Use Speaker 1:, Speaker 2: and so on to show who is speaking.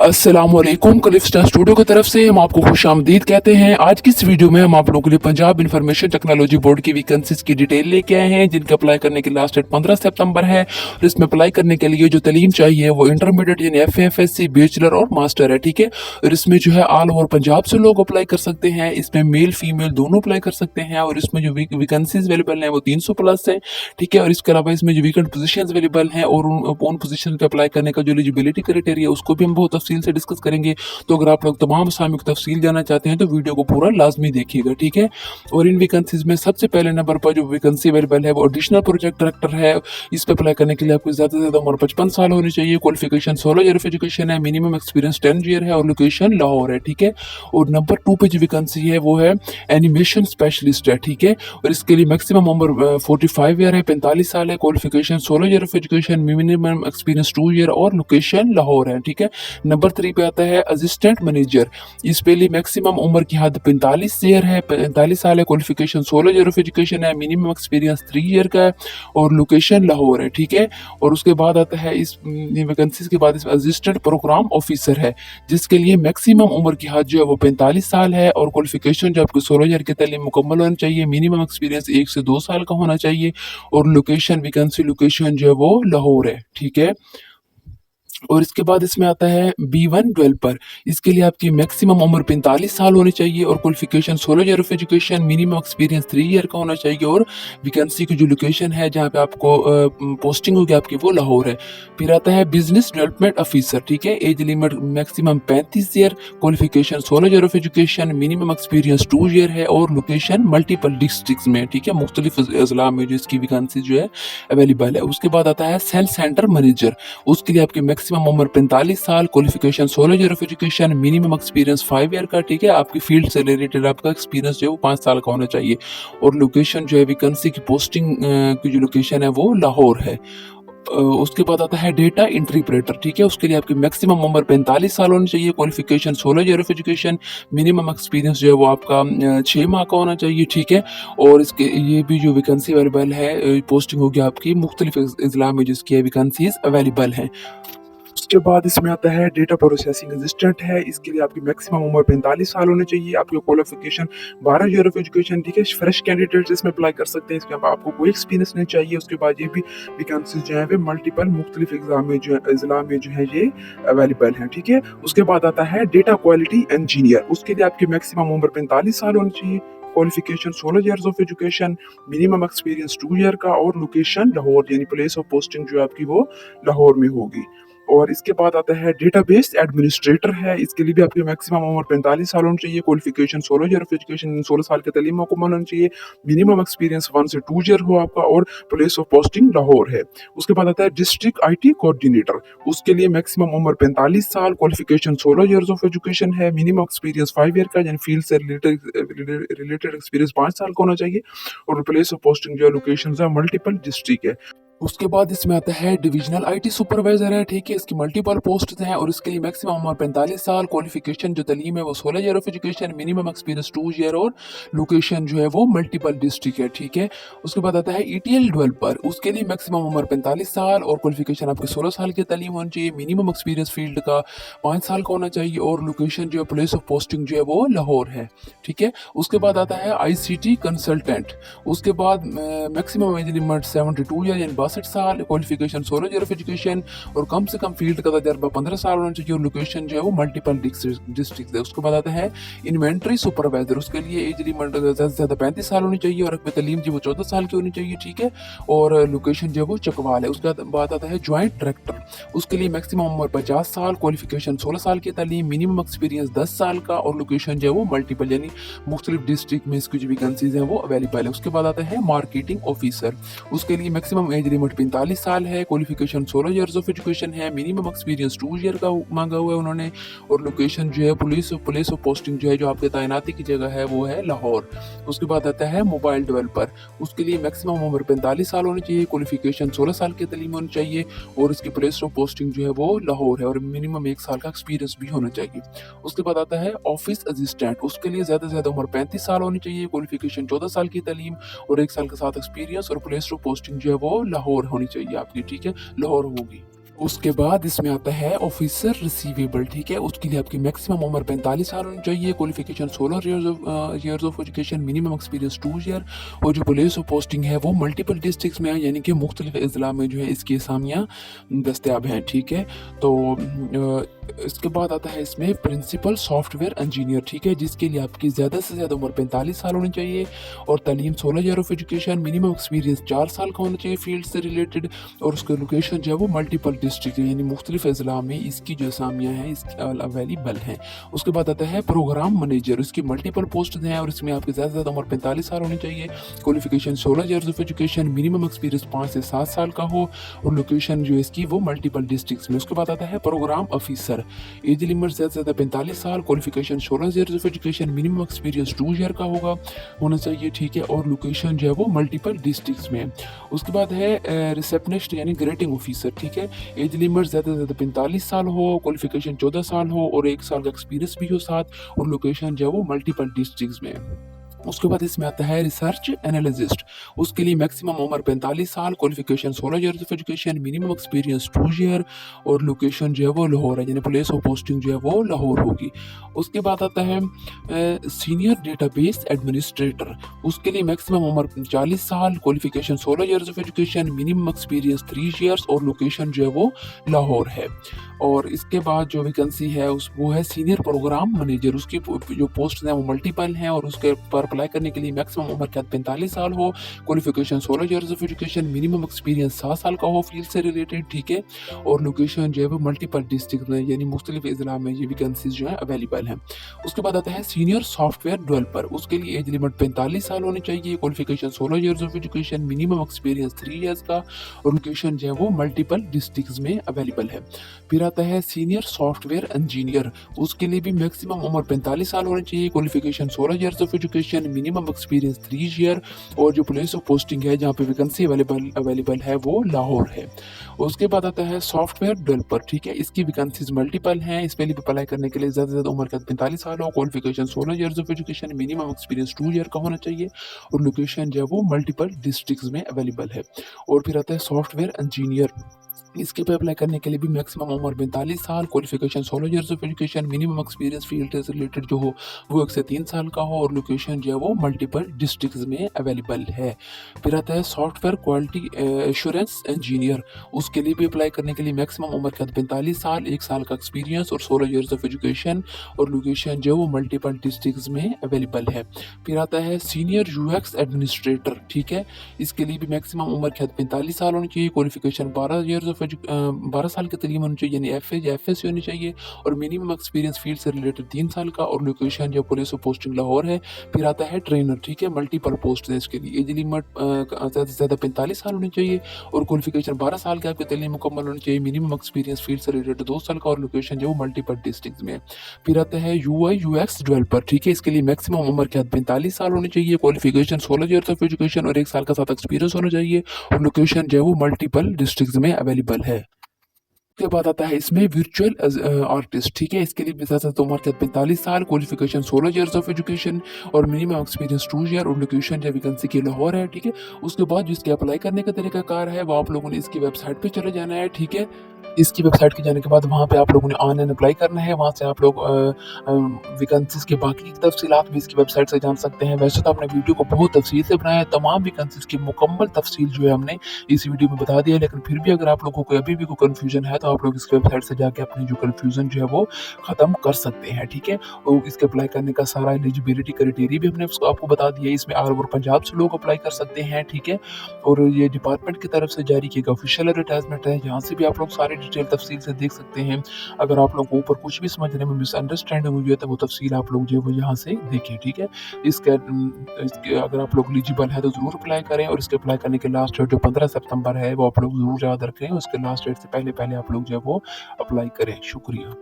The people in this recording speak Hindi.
Speaker 1: अस्सलामुअलैकुम क्लिफ स्टार स्टूडियो की तरफ से हम आपको खुशामदीद कहते हैं। आज की इस वीडियो में हम आप लोगों के लिए पंजाब इंफॉर्मेशन टेक्नोलॉजी बोर्ड की वैकेंसीज की डिटेल लेके आए हैं, जिनका अप्लाई करने की लास्ट डेट 15 सितंबर है। और इसमें अप्लाई करने के लिए जो तालीम चाहिए वो इंटरमीडिएट यानी FA, FSc, बैचलर और मास्टर है, ठीक है। और इसमें जो है ऑल ओवर पंजाब से लोग अप्लाई कर सकते हैं। इसमें मेल फीमेल दोनों अप्लाई कर सकते हैं। और इसमें जो वैकेंसीज अवेलेबल हैं वो 300 प्लस है, ठीक है। और इसके अलावा इसमें जो वैकेंट पोजीशंस अवेलेबल हैं और उन पोजीशन पे अप्लाई करने का जो एलिजिबिलिटी क्राइटेरिया उसको भी हम बहुत तफसील से डिस्कस करेंगे। तो अगर आप लोग तमाम असामी की तफसील जानना चाहते हैं तो वीडियो को पूरा लाजमी देखिएगा, ठीक है। और इन वैकेंसीज में सबसे पहले नंबर पर जो वैकेंसी अवेलेबल है वो एडिशनल प्रोजेक्ट डायरेक्टर है। इस पर अप्लाई करने के लिए आपको ज़्यादा से ज़्यादा उम्र 55 साल होनी चाहिए। क्वालिफिकेशन 16 ईयर ऑफ एजुकेशन है। मिनिमम एक्सपीरियंस 10 ईयर है और लोकेशन लाहौर है, ठीक है। और नंबर 2 पे जो वैकेंसी है वो है एनिमेशन स्पेशलिस्ट है, ठीक है। और इसके लिए मैक्सिमम उम्र 45 ईयर है, 45 साल है। Qualification 16 year of education, minimum experience 2 year और लोकेशन लाहौर है, ठीक है। नंबर 3 पे आता है असिस्टेंट मैनेजर। इस पे लिए मैक्सिमम उम्र की हद 45 ईयर है, 45 साल है। क्वालिफिकेशन 16 ईयर ऑफ एजुकेशन है। मिनिमम एक्सपीरियंस 3 ईयर का है और लोकेशन लाहौर है, ठीक है। और उसके बाद आता है इस वैकेंसीज के बाद इसमें असिस्टेंट प्रोग्राम ऑफिसर है, जिसके लिए मैक्सिमम उम्र की हद जो है वो 45 साल है और क्वालिफिकेशन जो आपको 16 ईयर की तालीम मुकम्मल होनी चाहिए। मिनिमम एक्सपीरियंस 1 से 2 साल का होना चाहिए और लोकेशन वैकेंसी लोकेशन जो है वो लाहौर है, ठीक है। और इसके बाद इसमें आता है B1 डेवलपर। इसके लिए आपकी मैक्सिमम उम्र 45 साल होनी चाहिए और qualification 16 year of education, minimum experience 3 year का होना चाहिए और वैकेंसी की जो लोकेशन है जहाँ पे आपको पोस्टिंग होगी आपकी वो लाहौर है। फिर आता है बिजनेस डेवलपमेंट ऑफिसर, ठीक है। Age limit maximum 35 year, qualification 16 year of education, minimum experience 2 year है और लोकेशन मल्टीपल डिस्ट्रिक्ट में, ठीक है, मुख्तलिफ अजला में जो इसकी वैकेंसी जो है अवेलेबल है। उसके बाद आता है सेल सेंटर मैनेजर। उसके लिए आपकी मैक्सिमम उम्र 45 साल, qualification 16 year of education, minimum experience 5 year का, ठीक है। आपकी फील्ड से रिलेटेड आपका एक्सपीरियंस जो है वो 5 साल का होना चाहिए और लोकेशन जो है वैकेंसी की पोस्टिंग की जो लोकेशन है वो लाहौर है। उसके बाद आता है डेटा इंटरप्रेटर, ठीक है। उसके लिए आपकी मैक्सिमम उम्र 45 साल होनी चाहिए, qualification 16 year of education, minimum experience जो है वो आपका 6 माह का होना चाहिए, ठीक है। और इसके ये भी जो वैकेंसी अवेलेबल है पोस्टिंग होगी आपकी मुख्तलिफ अजला में जिसकी वैकेंसीज अवेलेबल हैं। उसके बाद इसमें आता है डेटा प्रोसेसिंग असिस्टेंट है। इसके लिए आपकी मैक्सिमम उम्र 45 साल होनी चाहिए। आपकी क्वालिफिकेशन 12 ईयर ऑफ एजुकेशन, ठीक है। फ्रेश कैंडिडेट इसमें अप्लाई कर सकते हैं। इसमें आपको कोई एक्सपीरियंस नहीं चाहिए। उसके बाद ये भी वैकेंसीज जो है मल्टीपल मुख्तलिफ एग्जाम में जो है अजला में जो है ये अवेलेबल है, ठीक है। उसके बाद आता है डेटा क्वालिटी इंजीनियर। उसके लिए आपकी मैक्सिमम उम्र 45 साल होनी चाहिए, qualification 16 years of education, minimum experience 2 year का और लोकेशन लाहौर यानी प्लेस ऑफ पोस्टिंग जो आपकी वो लाहौर में होगी। और इसके बाद आता है डेटाबेस एडमिनिस्ट्रेटर है। इसके लिए भी आपकी मैक्सिमम उम्र 45 साल होनी चाहिए, क्वालिफिकेशन 16 ईयर ऑफ एजुकेशन, 16 साल की तालीम मुकम्मल होनी चाहिए, मिनिमम एक्सपीरियंस 1 से 2 ईयर हो आपका और प्लेस ऑफ पोस्टिंग लाहौर है। उसके बाद आता है डिस्ट्रिक्ट IT कोऑर्डिनेटर। उसके लिए मैक्सिमम उम्र 45 साल, क्वालिफिकेशन 16 ईयर्स ऑफ एजुकेशन है, मिनिमम एक्सपीरियंस 5 ईयर का यानी फील्ड से रिलेटेड एक्सपीरियंस 5 साल का होना चाहिए और प्लेस ऑफ पोस्टिंग जो लोकेशन है मल्टीपल डिस्ट्रिक्ट है। उसके बाद इसमें आता है डिविजनल IT सुपरवाइजर है, ठीक है। इसकी मल्टीपल पोस्ट हैं और इसके लिए मैक्सिमम उम्र 45 साल, क्वालिफिकेशन जो तालीम है वो 16 year of education, minimum experience 2 year और लोकेशन जो है वो मल्टीपल डिस्ट्रिक्ट है, ठीक है। उसके बाद आता है ETL डेवलपर। उसके लिए मैक्सिमम उम्र 45 साल और क्वालिफिकेशन आपकी 16 साल की तालीम होनी चाहिए, मिनिमम एक्सपीरियंस फील्ड का 5 साल का होना चाहिए और लोकेशन जो है प्लेस ऑफ पोस्टिंग जो है वो लाहौर है, ठीक है। उसके बाद आता है ICT कंसल्टेंट। उसके बाद मैक्सिमम एज लिमिट 72 ईयर यानी 62 साल, क्वालिफिकेशन 16 ईयर ऑफ एजुकेशन और कम से कम फील्ड का तजर्बा 15 साल होना चाहिए और लोकेशन जो है वो मल्टीपल डिस्ट्रिक्ट है। उसके बाद आता है इन्वेंट्री सुपरवाइजर। उसके लिए एज लिमिट ज़्यादा से ज़्यादा 35 साल होनी चाहिए और रकबे तालीम जो वो 14 साल की होनी चाहिए, ठीक है। और लोकेशन जो है वो चकवाल है। उसके बाद आता है ज्वाइंट डायरेक्टर। उसके लिए मैक्सिमम उम्र 50 साल, क्वालिफिकेशन 16 साल की तालीम, मिनिमम एक्सपीरियंस 10 साल का और लोकेशन जो है वो मल्टीपल यानी मुख्तलिफ डिस्ट्रिक्ट में इसकी जो वैकेंसीज हैं वो अवेलेबल है। उसके बाद आता है मार्केटिंग ऑफिसर। उसके लिए मैक्सिमम एज लिमिट 45 साल है, क्वालिफिकेशन 16 ईयर्स ऑफ एजुकेशन है, मिनिमम एक्सपीरियंस 2 ईयर का मांगा हुआ है उन्होंने और लोकेशन जो है प्लेस ऑफ पोस्टिंग जो है जो आपके तैनाती की जगह है वो है लाहौर। उसके बाद आता है मोबाइल डेवलपर। उसके लिए मैक्सिमम उम्र 45 साल होनी चाहिए, क्वालिफिकेशन 16 साल की तालीम होनी चाहिए और इसकी प्लेस ऑफ पोस्टिंग जो है वो लाहौर है और मिनिमम 1 साल का एक्सपीरियंस भी होना चाहिए। उसके बाद आता है ऑफिस असिस्टेंट। उसके लिए ज़्यादा से ज़्यादा उम्र 35 साल होनी चाहिए, क्वालिफिकेशन 14 साल की तालीम और 1 साल के साथ एक्सपीरियंस और प्लेस ऑफ पोस्टिंग जो है वो लाहौर होनी चाहिए आपकी, ठीक है, लाहौर होगी। उसके बाद इसमें आता है ऑफिसर रिसीवेबल, ठीक है। उसके लिए आपकी मैक्सिमम उम्र 45 साल होनी चाहिए, qualification 16 years of education, minimum experience 2 year, और जो पुलिस पोस्टिंग है वो मल्टीपल डिस्ट्रिक्ट्स में है, यानी कि मुख्तलिफ अजला में जो है इसकी असामियाँ दस्तियाब हैं, ठीक है। तो इसके बाद आता है इसमें प्रिंसिपल सॉफ्टवेयर इंजीनियर, ठीक है, जिसके लिए आपकी ज़्यादा से ज़्यादा उम्र 45 साल होनी चाहिए और तालीम 16 year of education, minimum experience 4 साल का होना चाहिए फील्ड से रिलेटेड, और उसका लोकेशन जो है वो मल्टीपल डिस्ट्रिक्ट यानी मुख्तलिफ अजला में इसकी जो असामियाँ हैं अवेलेबल हैं। उसके बाद आता है प्रोग्राम मैनेजर, इसकी मल्टीपल पोस्ट हैं और इसमें आपकी ज़्यादा से ज़्यादा उम्र 45 साल होनी चाहिए, qualification 16 years of education, minimum experience 5 से 7 साल का हो, और लोकेशन जो है इसकी वो मल्टीपल डिस्ट्रिक्ट्स में। उसके बाद आता है प्रोग्राम ऑफिसर, एज लिमिट ज़्यादा से ज़्यादा 45 साल, qualification 16 years of education, minimum experience 2 year का होना चाहिए, ठीक है, और लोकेशन जो है वो मल्टीपल डिस्ट्रिक्ट्स में। उसके बाद है रिसेप्शनिस्ट यानी ग्रेटिंग ऑफिसर, ठीक है, एज लिमिट ज़्यादा से ज़्यादा 45 साल हो, क्वालिफिकेशन 14 साल हो और 1 साल का एक्सपीरियंस भी हो साथ, और लोकेशन जो है वो मल्टीपल डिस्ट्रिक्ट्स में। उसके बाद इसमें आता है रिसर्च एनालिस्ट, उसके लिए मैक्सिमम उम्र 45 साल, qualification 16 years of education, minimum experience 2 year, और लोकेशन जो है वो लाहौर है, यानी प्लेस ऑफ पोस्टिंग जो है वो लाहौर होगी। उसके बाद आता है सीनियर डेटाबेस एडमिनिस्ट्रेटर, उसके लिए मैक्सिमम उम्र 40 साल, qualification 16 years of education, minimum experience 3 years, और लोकेशन जो है वो लाहौर है। और इसके बाद जो वैकेंसी है वो है सीनियर प्रोग्राम मैनेजर, उसकी जो पोस्ट हैं वो मल्टीपल हैं, और उसके पर अप्लाई करने के लिए मैक्सिमम उम्र क्या 45 साल हो, qualification 16 years of education, minimum experience 7 साल का हो फील्ड से रिलेटेड, ठीक है, और लोकेशन जो है वो मल्टीपल डिस्ट्रिक्ट में यानी मुख्तलिफ अजला में ये वैकेंसीज जो है अवेलेबल हैं। उसके बाद आता है सीनियर सॉफ्टवेयर डेवलपर, उसके लिए एज लिमिट 45 साल होनी चाहिए, qualification 16 years of education, minimum experience 3 years का, और लोकेशन जो है वो मल्टीपल डिस्ट्रिक्ट में अवेलेबल है। फिर आता है सीनियर सॉफ्टवेयर इंजीनियर, उसके लिए भी मैक्सिमम उम्र 45 साल होनी चाहिए, qualification 16 years of education, minimum experience 3 year, और जो प्लेस ऑफ पोस्टिंग है जहाँ पे वैकेंसी अवेलेबल है वो लाहौर है। उसके बाद आता है सॉफ्टवेयर डेवलपर, ठीक है, इसकी वैकेंसीज मल्टीपल हैं, इस पे अप्लाई करने के लिए ज़्यादा से ज़्यादा उम्र का 45 साल हो, qualification 16 years of education, minimum experience 2 year का होना चाहिए, और लोकेशन जो है वो मल्टीपल डिस्ट्रिक्ट्स में अवेलेबल है। और फिर आता है सॉफ्टवेयर इंजीनियर, इसके पे अप्लाई करने के लिए भी मैक्सिमम उम्र 45 साल, qualification 16 years of education, minimum experience field से रिलेटेड जो हो वो 1 से 3 साल का हो, और लोकेशन जो है वो मल्टीपल डिस्ट्रिक्ट्स में अवेलेबल है। फिर आता है सॉफ्टवेयर क्वालिटी एश्योरेंस इंजीनियर, उसके लिए भी अप्लाई करने के लिए मैक्सिमम उम्र का 45 साल, 1 साल का एक्सपीरियंस और 16 ईयर्स ऑफ एजुकेशन, और लोकेशन जो है वो मल्टीपल डिस्ट्रिक्ट्स में अवेलेबल है। फिर आता है सीनियर यूएक्स एडमिनिस्ट्रेटर, ठीक है, इसके लिए भी मैक्सिमम उम्र क्या 45 साल होनी चाहिए, क्वालिफिकेशन 12 साल की तलीम होनी चाहिए यानी एफ होनी चाहिए, और मिनिमम एक्सपीरियंस फील्ड से रिलेटेड 3 साल का, और लोकेशन जो पुलिस पोस्टिंग लाहौर है। फिर आता है ट्रेनर, ठीक है, मल्टीपल पोस्ट है इसके लिए, एज लिमिट ज़्यादा से ज़्यादा 45 साल होनी चाहिए, और क्वालिफिकेशन 12 साल की आपकी तलीम मुकम्मल होनी चाहिए, मिनिमम एक्सपीरियंस फील्ड से रिलेटेड 2 साल का, और लोकेशन जो मल्टीपल डिस्ट्रिक्ट में। फिर आता है UI UX डेवलपर, ठीक है, इसके लिए मैक्सिमम उम्र क्या 45 साल होनी चाहिए, क्वालिफिकेशन 16 ईयर्स ऑफ एजुकेशन और 1 साल का साथ एक्सपीरियंस होना चाहिए, और लोकेशन जो है वो मल्टीपल डिस्ट्रिक्ट्स में अवेलेबल है। उसके बाद आता है इसमें वर्चुअल आर्टिस्ट, ठीक है, इसके लिए ज़्यादा से उम्र 45 साल, क्वालिफिकेशन 16 ईयर्स ऑफ एजुकेशन और मिनिमम एक्सपीरियंस 2 ईयर, और लोकेशन जो वैकेंसी की लाहौर है, ठीक है। उसके बाद जिसके अप्लाई करने का तरीकाकार है वो आप लोगों ने इसकी वेबसाइट पे चले जाना है, ठीक है। इसकी वेबसाइट के जाने के बाद वहाँ पे आप लोगों ने ऑनलाइन अप्लाई करना है, वहाँ से आप लोग वैकेंसीज के बाकी की तफसीलात भी इसकी वेबसाइट से जान सकते हैं। वैसे तो आपने वीडियो को बहुत तफसील से बनाया है, तमाम वैकेंसीज की मुकम्मल तफसील जो है हमने इस वीडियो में बता दिया है, लेकिन फिर भी अगर आप लोगों को अभी भी कोई कन्फ्यूजन है तो आप लोग इस वेबसाइट से जाके अपनी जो कन्फ्यूजन जो है वो ख़त्म कर सकते हैं, ठीक है। और इसके अप्लाई करने का सारा एलिजिबिलिटी क्राइटेरिया भी हमने उसको आपको बता दिया है, इसमें ऑल ओवर पंजाब से लोग अप्लाई कर सकते हैं, ठीक है। और ये डिपार्टमेंट की तरफ से जारी किया गया ऑफिशियल एडवर्टाइजमेंट है, यहाँ से भी आप लोग सारी डिटेल तफसील से देख सकते हैं। अगर आप लोगों को ऊपर कुछ भी समझने में मिसअंडरस्टैंडिंग हुई है तो वो तफसील आप लोग जो है वो यहाँ से देखें, ठीक है। इसके अगर आप लोग एलिजिबल है तो ज़रूर अप्लाई करें, और इसके अप्लाई करने के लास्ट डेट जो 15 सितंबर है वो आप लोग ज़रूर याद रखें, उसके लास्ट डेट से पहले पहले आप लोग जो है वो अप्लाई करें। शुक्रिया।